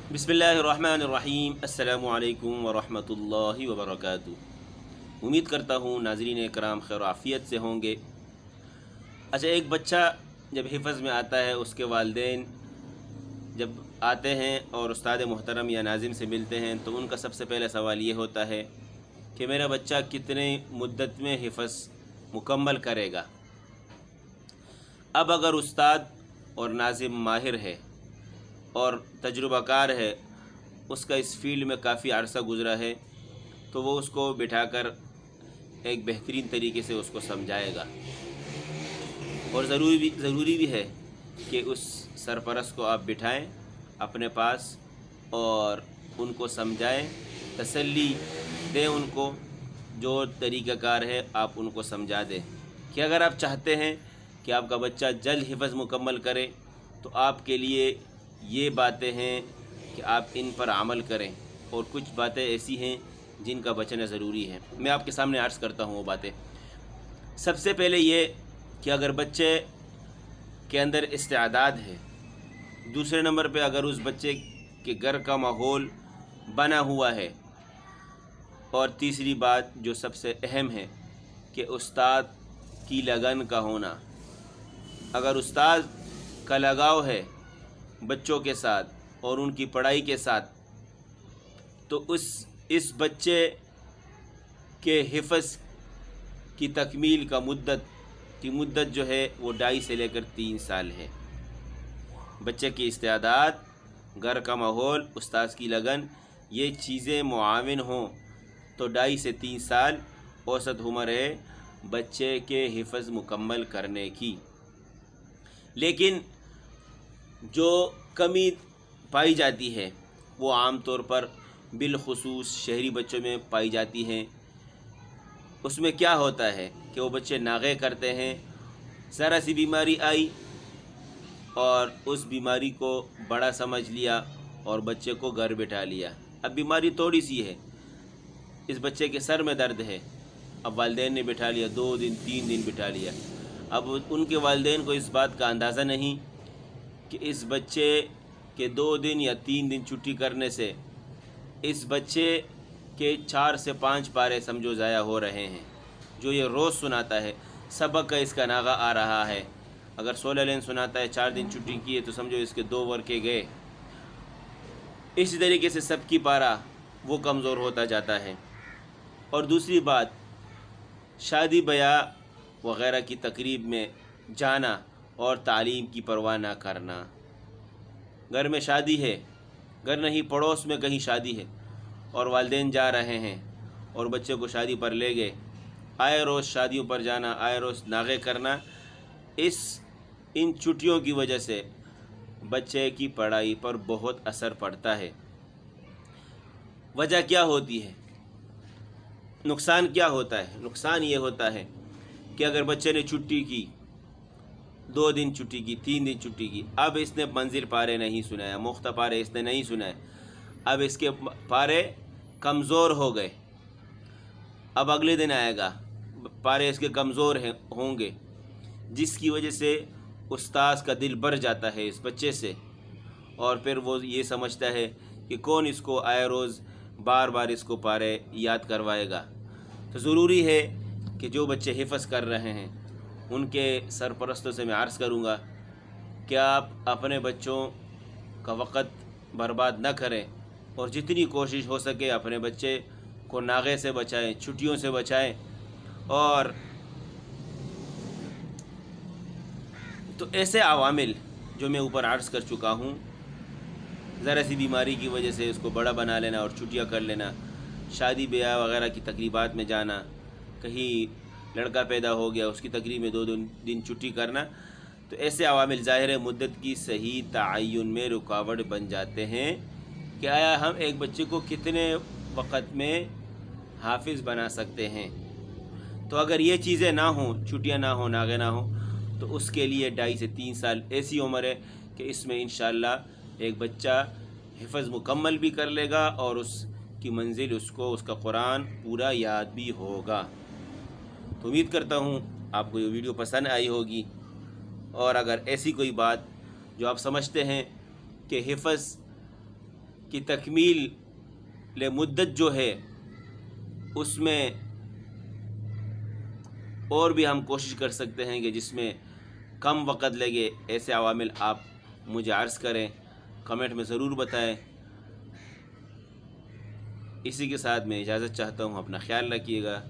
बिस्मिल्लाहिर्रहमानिर्रहीम। अस्सलामु अलैकुम वरहमतुल्लाहि वबरकातुहू। उम्मीद करता हूँ नाज़रीन इकराम खैर आफ़ियत से होंगे। अच्छा, एक बच्चा जब हिफ़्ज़ में आता है, उसके वालिदैन जब आते हैं और उस्ताद मोहतरम या नाज़िम से मिलते हैं तो उनका सबसे पहला सवाल ये होता है कि मेरा बच्चा कितने मुद्दत में हिफ़्ज़ मुकम्मल करेगा। अब अगर उस्ताद और नाज़िम माहिर है और तजुर्बाकार है, उसका इस फील्ड में काफ़ी अरसा गुज़रा है, तो वो उसको बिठाकर एक बेहतरीन तरीके से उसको समझाएगा। और ज़रूरी भी है कि उस सरपरस्त को आप बिठाएं अपने पास और उनको समझाएं, तसल्ली दें उनको, जो तरीक़ाकार है आप उनको समझा दें कि अगर आप चाहते हैं कि आपका बच्चा जल्द हिफ़्ज़ मुकम्मल करे तो आपके लिए ये बातें हैं कि आप इन पर अमल करें, और कुछ बातें ऐसी हैं जिनका बचना ज़रूरी है। मैं आपके सामने अर्ज़ करता हूँ वो बातें। सबसे पहले ये कि अगर बच्चे के अंदर इस्तेआदात है, दूसरे नंबर पे अगर उस बच्चे के घर का माहौल बना हुआ है, और तीसरी बात जो सबसे अहम है कि उस्ताद की लगन का होना। अगर उस्ताद का लगाव है बच्चों के साथ और उनकी पढ़ाई के साथ, तो इस बच्चे के हिफ़्ज़ की तकमील का मुद्दत जो है वो 2.5 से लेकर 3 साल है। बच्चे की इस्तेआदात, घर का माहौल, उस्ताद की लगन, ये चीज़ें मुआविन हों तो 2.5 से 3 साल औसत उम्र है बच्चे के हिफ़्ज़ मुकम्मल करने की। लेकिन जो कमी पाई जाती है वो आम तौर पर बिलखुसूस शहरी बच्चों में पाई जाती हैं। उसमें क्या होता है कि वो बच्चे नागे करते हैं, ज़रा सी बीमारी आई और उस बीमारी को बड़ा समझ लिया और बच्चे को घर बिठा लिया। अब बीमारी थोड़ी सी है, इस बच्चे के सर में दर्द है, अब वालिदैन ने बिठा लिया, 2 दिन 3 दिन बिठा लिया। अब उनके वालिदैन को इस बात का अंदाज़ा नहीं कि इस बच्चे के 2 दिन या 3 दिन छुट्टी करने से इस बच्चे के 4 से 5 पारे समझो ज़ाया हो रहे हैं। जो ये रोज़ सुनाता है, सबक का इसका नागा आ रहा है। अगर 16 लाइन सुनाता है, 4 दिन छुट्टी की है, तो समझो इसके 2 वर्के गए। इसी तरीके से सबकी पारा वो कमज़ोर होता जाता है। और दूसरी बात, शादी ब्याह वग़ैरह की तकरीब में जाना और तालीम की परवाह ना करना। घर में शादी है, घर नहीं पड़ोस में कहीं शादी है और वालिदैन जा रहे हैं और बच्चे को शादी पर ले गए, आए रोज़ शादियों पर जाना, आए रोज़ नागे करना, इन छुट्टियों की वजह से बच्चे की पढ़ाई पर बहुत असर पड़ता है। वजह क्या होती है? नुकसान क्या होता है? नुकसान ये होता है कि अगर बच्चे ने छुट्टी की, 2 दिन छुट्टी की, 3 दिन छुट्टी की, अब इसने मंजिल पारे नहीं सुनाया, मुख्ता पारे इसने नहीं सुनाए, अब इसके पारे कमज़ोर हो गए। अब अगले दिन आएगा, पारे इसके कमज़ोर होंगे, जिसकी वजह से उस्ताद का दिल भर जाता है इस बच्चे से, और फिर वो ये समझता है कि कौन इसको आए रोज़ बार बार इसको पारे याद करवाएगा। तो ज़रूरी है कि जो बच्चे हिफ़्ज़ कर रहे हैं उनके सरपरस्तों से मैं अर्ज़ करूँगा कि आप अपने बच्चों का वक़्त बर्बाद न करें और जितनी कोशिश हो सके अपने बच्चे को नागे से बचाएं, छुट्टियों से बचाएं। और तो ऐसे अवामिल जो मैं ऊपर अर्ज़ कर चुका हूँ, ज़रा सी बीमारी की वजह से उसको बड़ा बना लेना और छुट्टियाँ कर लेना, शादी ब्याह वग़ैरह की तकरीबात में जाना, कहीं लड़का पैदा हो गया उसकी तकरीब में 2 दिन छुट्टी करना, तो ऐसे अवामिल ज़ाहिर है मुद्दत की सही तयन में रुकावट बन जाते हैं कि आया हम एक बच्चे को कितने वक़्त में हाफिज़ बना सकते हैं। तो अगर ये चीज़ें ना हों, छुट्टियाँ ना हों, नागे ना हों, तो उसके लिए 2.5 से 3 साल ऐसी उम्र है कि इसमें इंशाअल्लाह एक बच्चा हिफ़्ज़ मुकम्मल भी कर लेगा और उसकी मंजिल, उसको उसका कुरान पूरा याद भी होगा। तो उम्मीद करता हूँ आपको ये वीडियो पसंद आई होगी, और अगर ऐसी कोई बात जो आप समझते हैं कि हिफ़्ज़ کی تکمیل مدت جو ہے اس میں اور بھی ہم کوشش کر سکتے ہیں کہ جس میں کم وقت لگے، ایسے عوامل آپ مجھے عرض کریں، کمنٹ میں ضرور بتائیں۔ اسی کے ساتھ میں اجازت چاہتا ہوں، اپنا خیال رکھیے گا۔